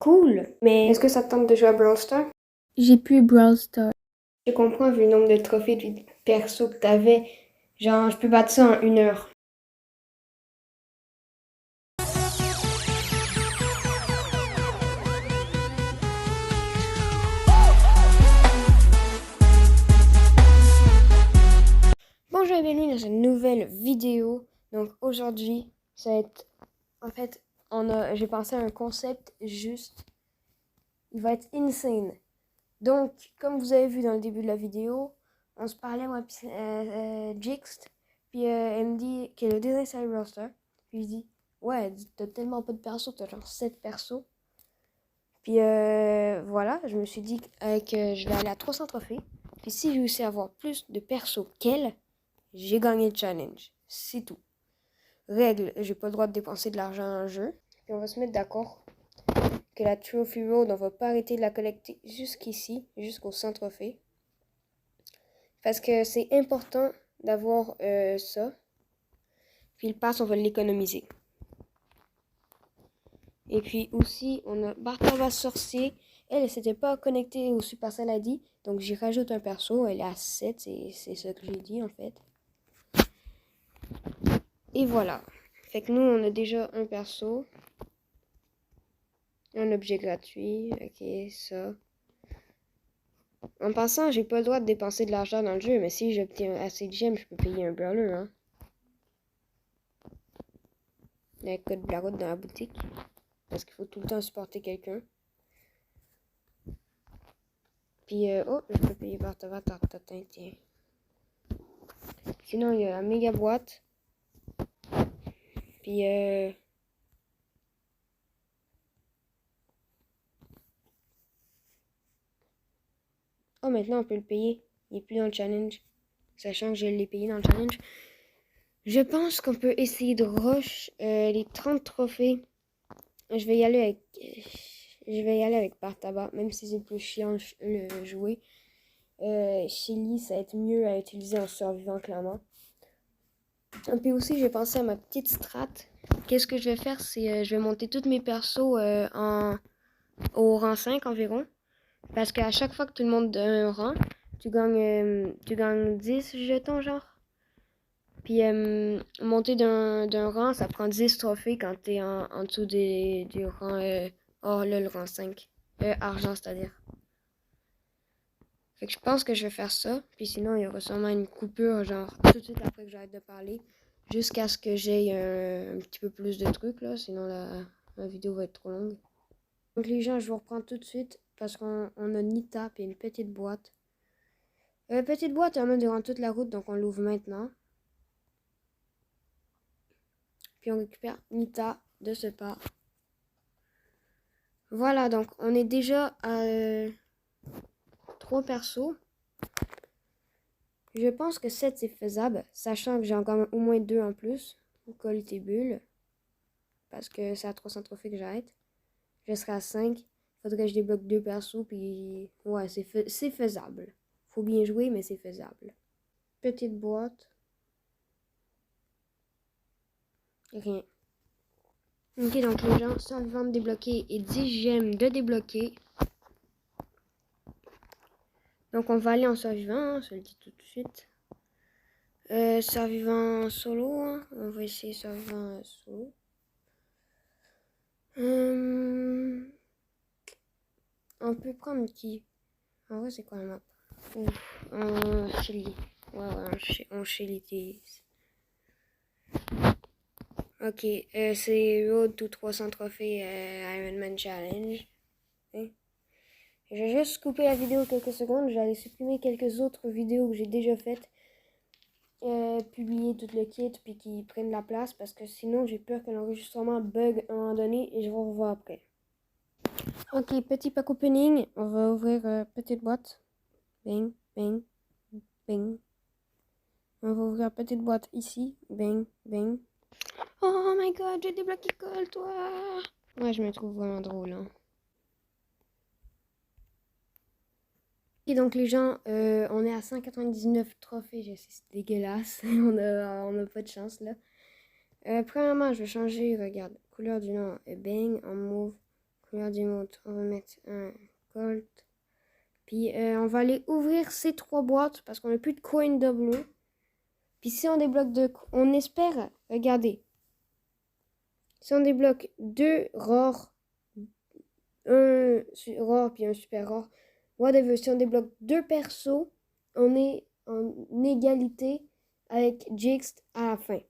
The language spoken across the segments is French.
Cool! Mais est-ce que ça te tente de jouer à Brawl Stars? J'ai plus Brawl Stars. Je comprends vu le nombre de trophées de perso que t'avais. Genre, je peux battre ça en 1 heure. Bonjour et bienvenue dans une nouvelle vidéo. Donc aujourd'hui, ça va être... En fait, j'ai pensé à un concept juste... Il va être insane. Donc, comme vous avez vu dans le début de la vidéo, on se parlait, moi, puis Jixt, puis elle me dit qu'elle a déjà essayé Brawl Stars. Puis je dis, ouais, t'as tellement pas de persos, t'as genre 7 persos. Puis voilà, je me suis dit que je vais aller à 300 trophées. Puis si je réussis à avoir plus de persos qu'elle, j'ai gagné le challenge. C'est tout. Règle, j'ai pas le droit de dépenser de l'argent en jeu. Puis on va se mettre d'accord que la Trophy Road, on va pas arrêter de la collecter jusqu'ici, jusqu'au 100 trophées. Parce que c'est important d'avoir ça. Puis le pass, on va l'économiser. Et puis aussi, on a Bartava Sorcier. Elle s'était pas connectée au Supercell ID. Donc j'y rajoute un perso. Elle est à 7. C'est ça que j'ai dit en fait. Et voilà. Fait que nous, on a déjà un perso. Un objet gratuit. Ok, ça. En passant, j'ai pas le droit de dépenser de l'argent dans le jeu. Mais si j'obtiens assez de gemmes, je peux payer un brawler. Hein. Il y a un code de la route dans la boutique. Parce qu'il faut tout le temps supporter quelqu'un. Puis, oh, je peux payer par Tartatin, tiens. Sinon, il y a la méga boîte. Puis, oh, maintenant, on peut le payer. Il n'est plus dans le challenge. Sachant que je l'ai payé dans le challenge. Je pense qu'on peut essayer de rush les 30 trophées. Je vais y aller avec Bartaba, même si c'est plus chiant le jouer. Shelly, ça va être mieux à utiliser en survivant, clairement. Et puis aussi, j'ai pensé à ma petite strat. Qu'est-ce que je vais faire, c'est je vais monter tous mes persos au rang 5 environ. Parce qu'à chaque fois que tu montes d'un rang, tu gagnes 10 jetons, genre. Puis monter d'un rang, ça prend 10 trophées quand t'es en dessous du rang... oh là, le rang 5. Argent, c'est-à-dire. Fait que je pense que je vais faire ça. Puis sinon, il y aura sûrement une coupure, genre, tout de suite après que j'arrête de parler. Jusqu'à ce que j'aie un petit peu plus de trucs, là. Sinon, la vidéo va être trop longue. Donc les gens, je vous reprends tout de suite. Parce qu'on a Nita, puis une petite boîte. Petite boîte, on a durant toute la route, donc on l'ouvre maintenant. Puis on récupère Nita de ce pas. Voilà, donc on est déjà à 3 persos. Je pense que 7 c'est faisable, sachant que j'ai encore au moins 2 en plus. Qualité bulle. Parce que c'est à 300 trophées que j'arrête. Je serai à 5. Faudrait que je débloque 2 persos, puis ouais, c'est faisable. Faut bien jouer, mais c'est faisable. Petite boîte. Rien. Ok, donc les gens, 120 de débloquer et 10 gemmes de débloquer. Donc on va aller en survivant, hein, je le dis tout de suite. Survivant solo, hein. On va essayer survivant solo. On peut prendre qui? En vrai, c'est quoi la map? Shelly. Ouais, on Shelly. Ok, c'est Road to 300 trophées Ironman Challenge. Hein? Je vais juste couper la vidéo quelques secondes. J'allais supprimer quelques autres vidéos que j'ai déjà faites. Publier tout le kit puis qu'ils prennent la place parce que sinon j'ai peur que l'enregistrement bug à un moment donné et je vous revois après. Ok, petit pack opening. On va ouvrir petite boîte. Bing, bing, bing. On va ouvrir petite boîte ici. Bing, bing. Oh my god, j'ai débloqué Colt, toi! Ouais, je me trouve vraiment drôle. Hein. Et donc les gens, on est à 199 trophées, c'est dégueulasse, on a pas de chance là. Premièrement, je vais changer, regarde, couleur du nom est bang, en mauve, Regardez, on va mettre un Colt. Puis on va aller ouvrir ces 3 boîtes parce qu'on n'a plus de coin double. Puis si on débloque on espère, regardez. Si on débloque 2 rares, un rare puis un super rare, whatever, si on débloque 2 persos, on est en égalité avec Jix à la fin.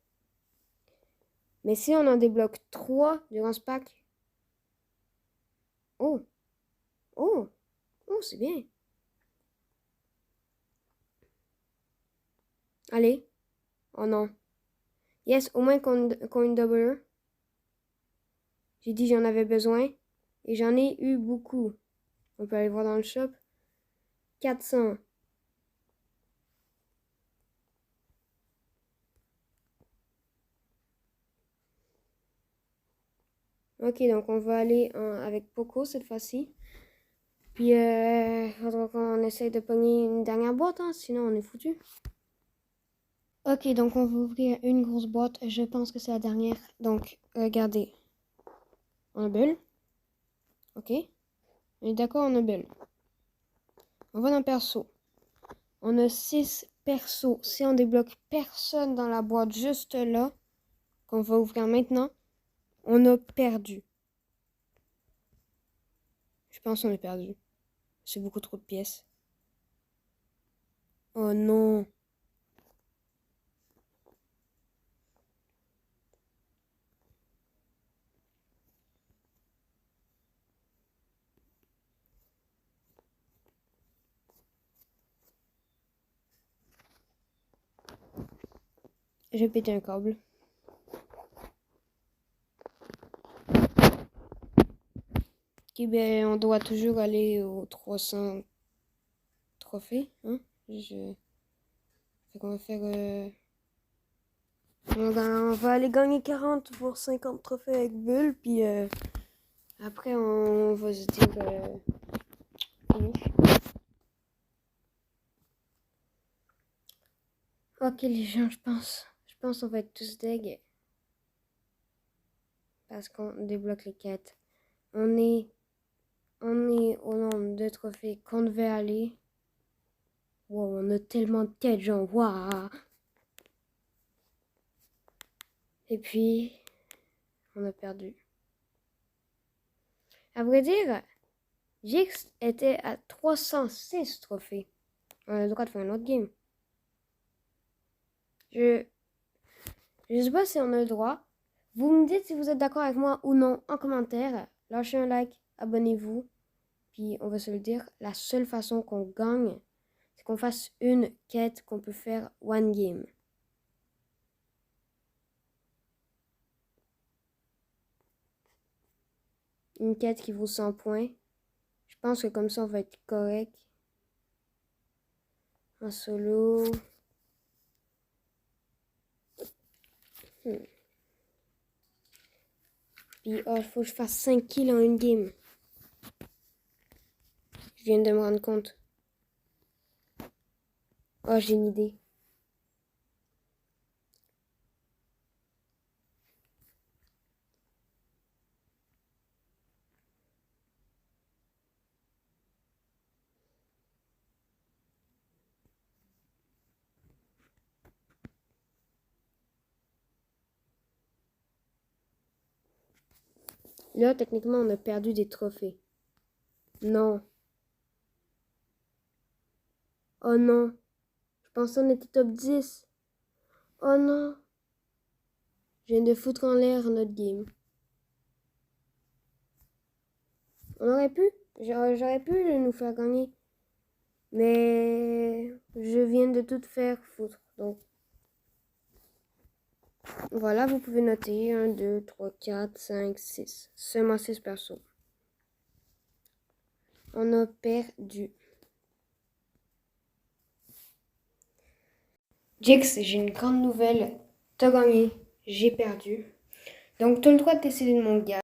Mais si on en débloque 3 durant ce pack, oh, c'est bien. Allez. Oh non. Yes, au moins coin double. J'ai dit j'en avais besoin. Et j'en ai eu beaucoup. On peut aller voir dans le shop. 400. Ok, donc on va aller avec Poco cette fois-ci. Puis, il faudra qu'on essaye de pogner une dernière boîte, hein, sinon on est foutu. Ok, donc on va ouvrir une grosse boîte. Je pense que c'est la dernière. Donc, regardez. On a Bull. Ok. On est d'accord, on a Bull. On va dans perso. On a 6 persos. Si on débloque personne dans la boîte juste là, qu'on va ouvrir maintenant, on a perdu. Je pense qu'on a perdu. C'est beaucoup trop de pièces. Oh non. J'ai pété un câble. Ok, ben on doit toujours aller aux 300 trophées. Hein? Fait qu'on va faire... On va aller gagner 40 pour 50 trophées avec Bull. Puis après, on va se dire... finish. Ok les gens, je pense qu'on va être tous deg. Parce qu'on débloque les quêtes. On est au nombre de trophées qu'on devait aller. Wow, on a tellement de quêtes, genre, waouh. Et puis, on a perdu. À vrai dire, Jix était à 306 trophées. On a le droit de faire un autre game. Je sais pas si on a le droit. Vous me dites si vous êtes d'accord avec moi ou non en commentaire. Lâchez un like, abonnez-vous. Puis on va se le dire, la seule façon qu'on gagne, c'est qu'on fasse une quête qu'on peut faire one game. Une quête qui vaut 100 points. Je pense que comme ça, on va être correct. En solo. Puis, oh, il faut que je fasse 5 kills en une game. Je viens de me rendre compte. Oh, j'ai une idée. Là, techniquement, on a perdu des trophées. Non. Oh non. Je pensais qu'on était top 10. Oh non. Je viens de foutre en l'air notre game. On aurait pu. J'aurais pu nous faire gagner. Mais je viens de tout faire foutre. Donc, voilà, vous pouvez noter 1, 2, 3, 4, 5, 6. Seulement 6 persos. On a perdu. Jix, j'ai une grande nouvelle. T'as gagné. J'ai perdu. Donc, t'as le droit de décider de mon gars.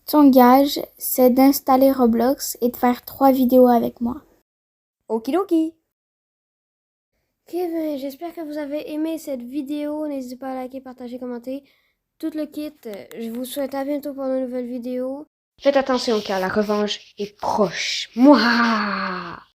Ton gage, c'est d'installer Roblox et de faire 3 vidéos avec moi. Okidoki. Ok, ben, j'espère que vous avez aimé cette vidéo. N'hésitez pas à liker, partager, commenter. Tout le kit. Je vous souhaite à bientôt pour de nouvelles vidéos. Faites attention car la revanche est proche. Mouah!